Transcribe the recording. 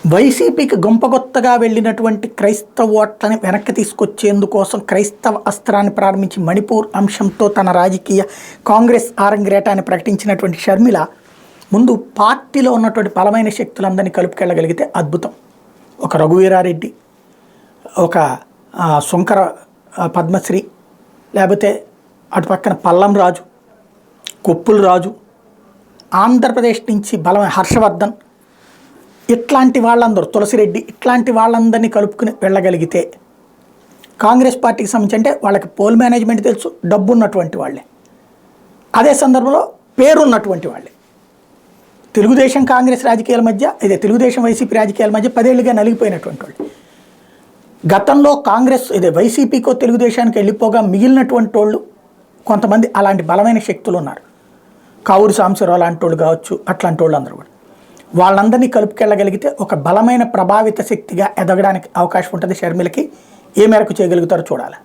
వైసీపీకి గొంపగొత్తగా వెళ్ళినటువంటి క్రైస్తవ ఓట్లని వెనక్కి తీసుకొచ్చేందుకోసం క్రైస్తవ అస్త్రాన్ని ప్రారంభించి మణిపూర్ అంశంతో తన రాజకీయ కాంగ్రెస్ ఆరంగేటాన్ని ప్రకటించినటువంటి షర్మిల ముందు పార్టీలో ఉన్నటువంటి బలమైన శక్తులందరినీ కలుపుకెళ్ళగలిగితే అద్భుతం. ఒక రఘువీరారెడ్డి, ఒక శంకర పద్మశ్రీ, లేకపోతే అటు పక్కన పల్లం రాజు, కొప్పుల రాజు, ఆంధ్రప్రదేశ్ నుంచి బలమైన హర్షవర్ధన్, ఇట్లాంటి వాళ్ళందరూ తులసిరెడ్డి, ఇట్లాంటి వాళ్ళందరినీ కలుపుకుని వెళ్ళగలిగితే కాంగ్రెస్ పార్టీకి సంబంధించి అంటే వాళ్ళకి పోల్ మేనేజ్మెంట్ తెలుసు, డబ్బు ఉన్నటువంటి వాళ్ళే, అదే సందర్భంలో పేరున్నటువంటి వాళ్ళే. తెలుగుదేశం కాంగ్రెస్ రాజకీయాల మధ్య, ఇదే తెలుగుదేశం వైసీపీ రాజకీయాల మధ్య 10 ఏళ్ళుగా నలిగిపోయినటువంటి వాళ్ళు. గతంలో కాంగ్రెస్ ఇదే వైసీపీకో తెలుగుదేశానికి వెళ్ళిపోగా మిగిలినటువంటి వాళ్ళు కొంతమంది అలాంటి బలమైన శక్తులు ఉన్నారు. కావూరు సాంబశివరావు లాంటి వాళ్ళు కావచ్చు, అట్లాంటి వాళ్ళు అందరూ కూడా వాళ్ళందరినీ కలుపుకెళ్ళగలిగితే ఒక బలమైన ప్రభావిత శక్తిగా ఎదగడానికి అవకాశం ఉంటుంది. షర్మిలకి ఏ మేరకు చేయగలుగుతారో చూడాలి.